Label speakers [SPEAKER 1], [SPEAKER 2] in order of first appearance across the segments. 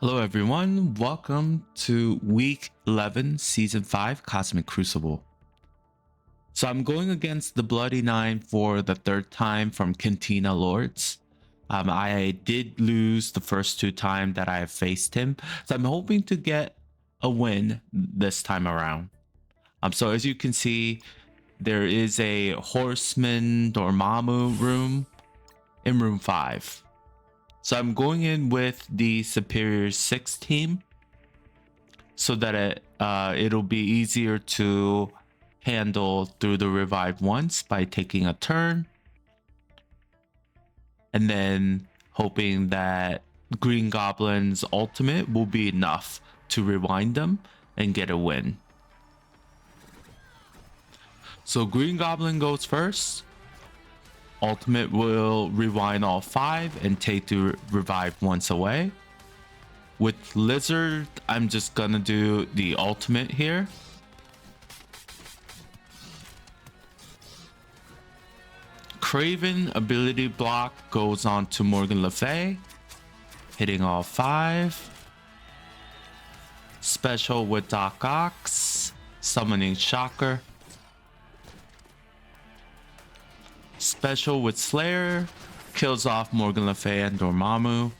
[SPEAKER 1] Hello everyone, welcome to week 11, season 5, Cosmic Crucible. So I'm going against the Bloody Nine for the third time from Cantina Lords. I did lose the first two times that I have faced him, so I'm hoping to get a win this time around. So as you can see, there is a Horsemen Dormammu room in room 5. So I'm going in with the Superior 6 team so that it'll be easier to handle through the revive once by taking a turn. And then hoping that Green Goblin's ultimate will be enough to rewind them and get a win. So Green Goblin goes first. Ultimate will rewind all 5 and take the revive once away. With Lizard, I'm just gonna do the ultimate here. Craven ability block goes on to Morgan Le Fay, hitting all 5. Special with Doc Ox, summoning Shocker. Special with Slayer, kills off Morgan Le Fay and Dormammu.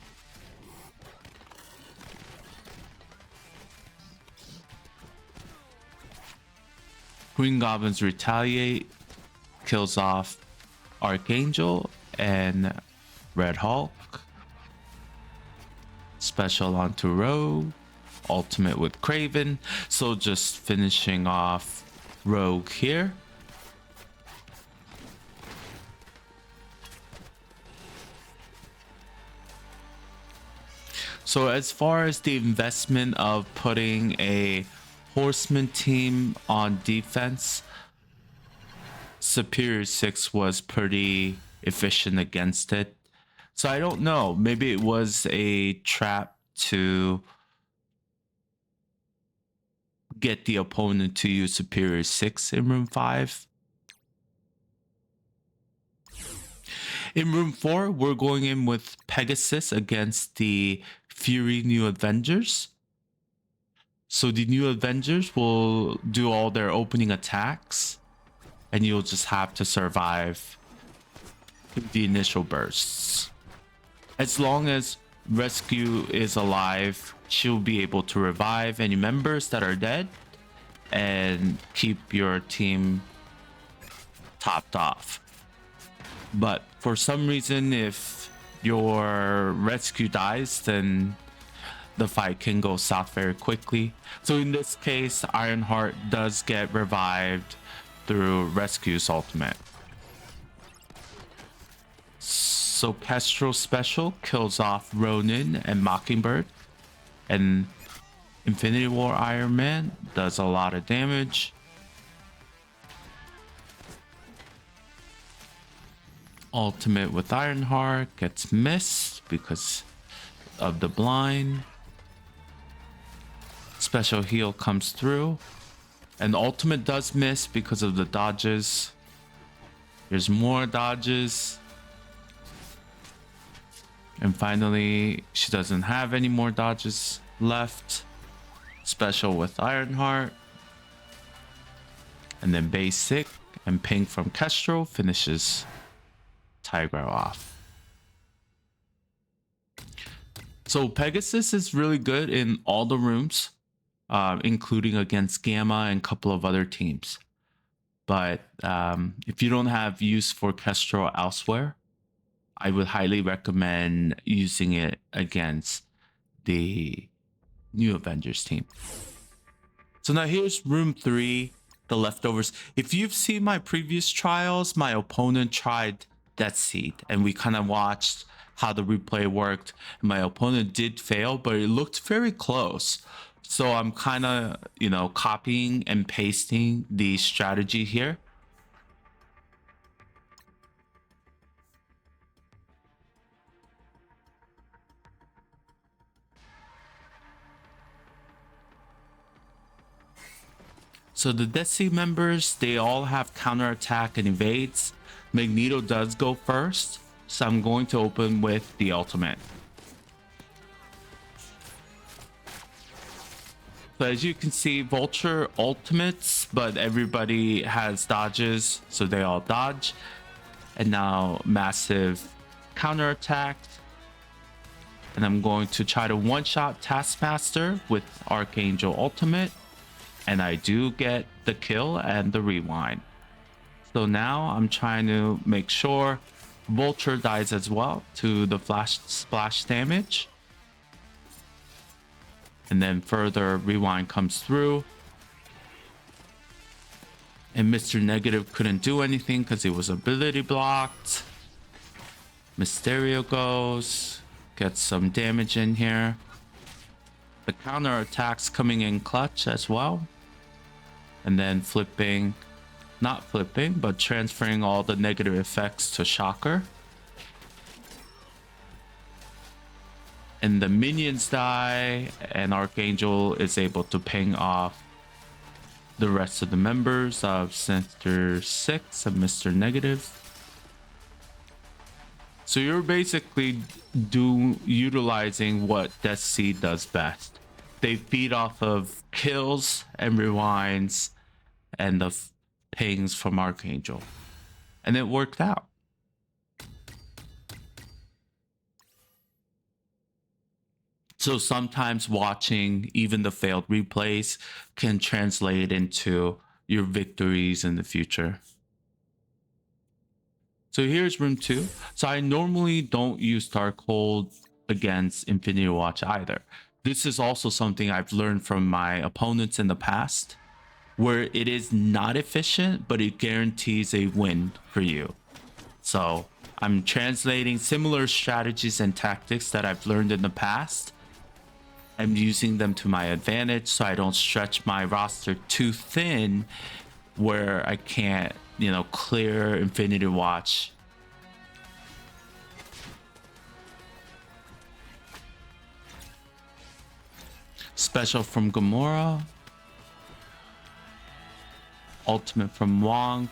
[SPEAKER 1] Green Goblin's Retaliate, kills off Archangel and Red Hulk. Special onto Rogue, ultimate with Craven. So just finishing off Rogue here. So as far as the investment of putting a Horseman team on defense, Superior 6 was pretty efficient against it. So I don't know, maybe it was a trap to get the opponent to use Superior 6 in room 5. In room 4, we're going in with Pegasus against the Fury New Avengers. So the New Avengers will do all their opening attacks, and you'll just have to survive the initial bursts. As long as Rescue is alive, she'll be able to revive any members that are dead and keep your team topped off. But for some reason, if your rescue dies, then the fight can go south very quickly. So in this case, Ironheart does get revived through Rescue's ultimate. So Kestrel special kills off Ronin and Mockingbird, and Infinity War Iron Man does a lot of damage. Ultimate with Ironheart gets missed because of the blind. Special heal comes through, and ultimate does miss because of the dodges. There's more dodges, and finally she doesn't have any more dodges left. Special with Ironheart, and then basic and ping from Kestrel finishes Tiger off. So Pegasus is really good in all the rooms, including against Gamma and a couple of other teams. But if you don't have use for Kestrel elsewhere, I would highly recommend using it against the New Avengers team. So now here's room 3, the leftovers. If you've seen my previous trials, my opponent tried Deathseed, and we kind of watched how the replay worked. My opponent did fail, but it looked very close. So I'm kind of, copying and pasting the strategy here. So the Deathseed members, they all have counterattack and evades. Magneto does go first, so I'm going to open with the ultimate. So as you can see, Vulture ultimates, but everybody has dodges, so they all dodge. And now massive counterattack. And I'm going to try to one-shot Taskmaster with Archangel ultimate. And I do get the kill and the rewind. So now I'm trying to make sure Vulture dies as well to the flash splash damage. And then further rewind comes through. And Mr. Negative couldn't do anything because he was ability blocked. Mysterio goes. Gets some damage in here. The counter attacks coming in clutch as well. And then flipping, not flipping, but transferring all the negative effects to Shocker. And the minions die, and Archangel is able to ping off the rest of the members of Sinister 6 and Mr. Negative. So you're basically utilizing what Deathseed does best. They feed off of kills and rewinds and the pings from Archangel. And it worked out. So sometimes watching even the failed replays can translate into your victories in the future. So here's room 2. So I normally don't use Darkhold against Infinity Watch either. This is also something I've learned from my opponents in the past, where it is not efficient, but it guarantees a win for you. So I'm translating similar strategies and tactics that I've learned in the past. I'm using them to my advantage so I don't stretch my roster too thin where I can't, clear Infinity Watch. Special from Gamora. Ultimate from Wong.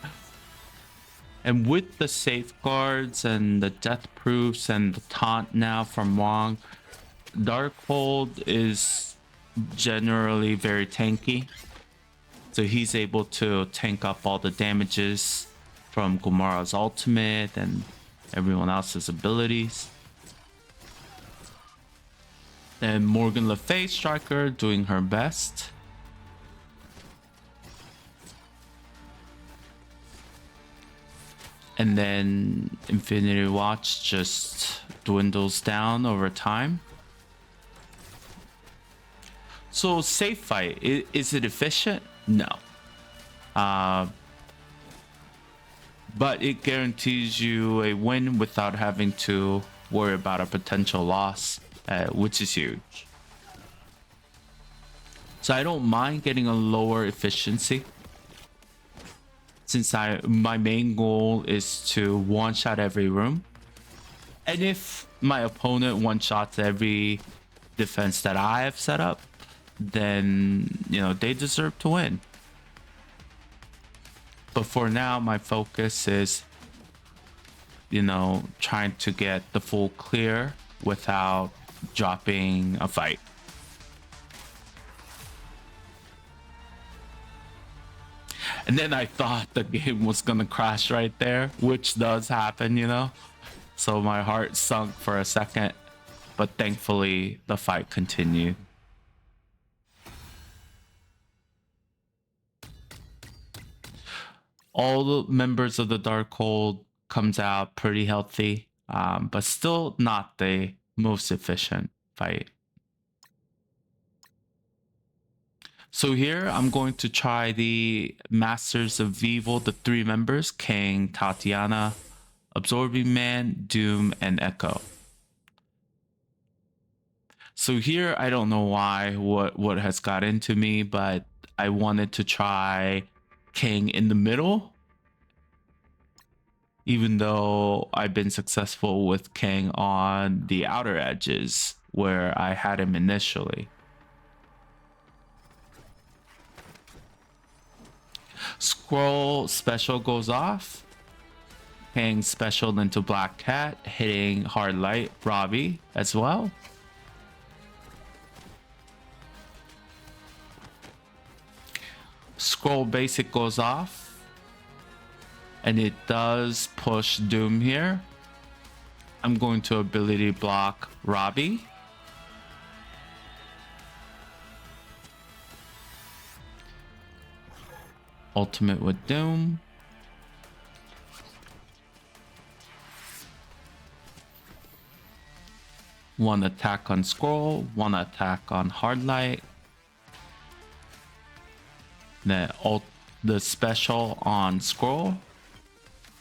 [SPEAKER 1] And with the safeguards and the death proofs and the taunt now from Wong, Darkhold is generally very tanky. So he's able to tank up all the damages from Gamora's ultimate and everyone else's abilities. And Morgan Le Fay Striker doing her best. And then Infinity Watch just dwindles down over time. So safe fight, is it efficient? No. But it guarantees you a win without having to worry about a potential loss, which is huge. So I don't mind getting a lower efficiency, since my main goal is to one-shot every room. And if my opponent one-shots every defense that I have set up, then they deserve to win. But for now, my focus is trying to get the full clear without dropping a fight. And then I thought the game was gonna crash right there, which does happen, so my heart sunk for a second, but thankfully the fight continued. All the members of the Darkhold comes out pretty healthy, but still not the most efficient fight. So here I'm going to try the Masters of Evil, the 3 members, Kang, Tatiana, Absorbing Man, Doom, and Echo. So here I don't know why, what has got into me, but I wanted to try Kang in the middle, even though I've been successful with Kang on the outer edges where I had him initially. Skrull special goes off. Kang special into Black Cat, hitting Hard Light Robbie as well. Skrull basic goes off. And it does push Doom here. I'm going to ability block Robbie. Ultimate with Doom. One attack on Skrull, one attack on Hardlight. Then the special on Skrull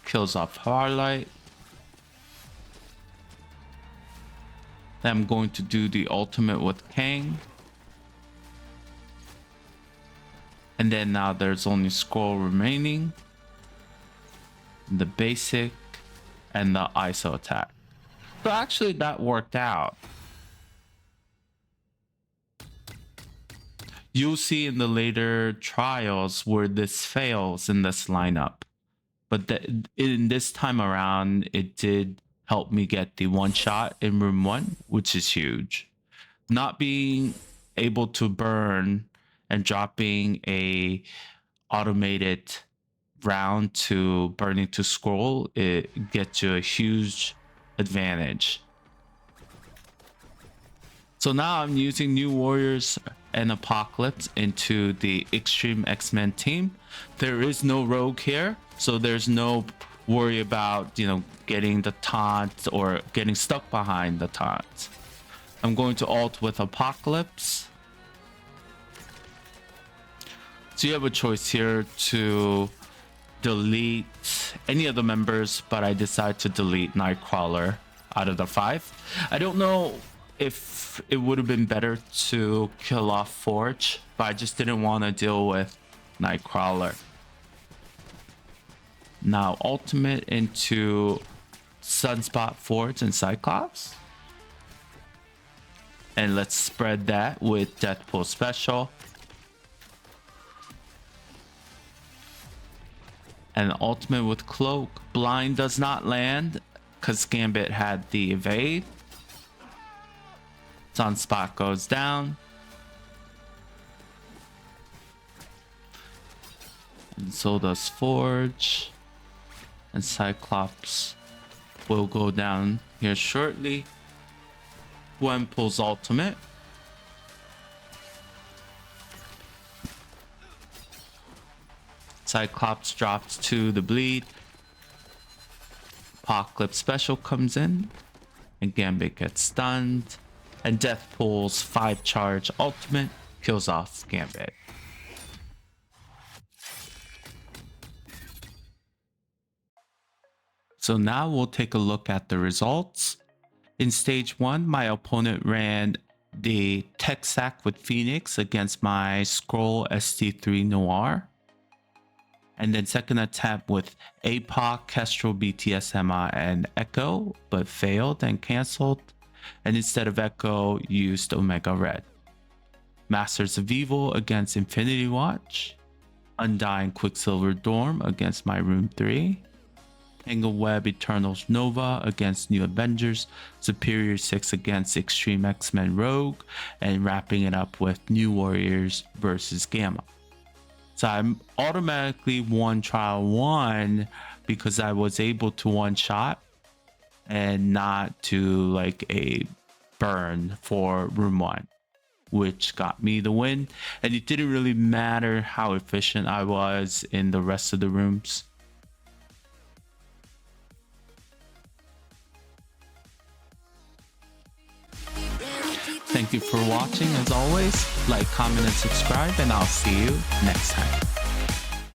[SPEAKER 1] kills off Hardlight. Then I'm going to do the ultimate with Kang. And then now there's only Skrull remaining. The basic and the ISO attack. So actually that worked out. You'll see in the later trials where this fails in this lineup. But in this time around, it did help me get the one shot in room 1, which is huge. Not being able to burn and dropping a automated round to burning to Skrull, it gets you a huge advantage. So now I'm using New Warriors and Apocalypse into the Extreme X-Men team. There is no rogue here, so there's no worry about, you know, getting the taunt or getting stuck behind the taunt. I'm going to ult with Apocalypse. So you have a choice here to delete any of the members, but I decide to delete Nightcrawler out of the 5. I don't know if it would have been better to kill off Forge, but I just didn't want to deal with Nightcrawler. Now ultimate into Sunspot, Forge, and Cyclops. And let's spread that with Deathpool special. And ultimate with Cloak. Blind does not land because Gambit had the evade. Sunspot goes down. And so does Forge. And Cyclops will go down here shortly. Gwen pulls ultimate. Cyclops drops to the bleed. Apocalypse special comes in. And Gambit gets stunned. And Deathpool's 5 charge ultimate kills off Gambit. So now we'll take a look at the results. In stage 1, my opponent ran the Tech Sack with Phoenix against my Skrull SD3 Noir. And then second attempt with Apoc, Kestrel, BTS, Emma, and Echo, but failed and cancelled. And instead of Echo, used Omega Red. Masters of Evil against Infinity Watch. Undying Quicksilver Dorm against my Room 3. Tangle Web Eternals Nova against New Avengers. Superior 6 against Extreme X-Men Rogue. And wrapping it up with New Warriors versus Gamma. So I automatically won trial 1 because I was able to one shot and not do like a burn for room 1, which got me the win. And it didn't really matter how efficient I was in the rest of the rooms. Thank you for watching. As always, like, comment, and subscribe, and I'll see you next time.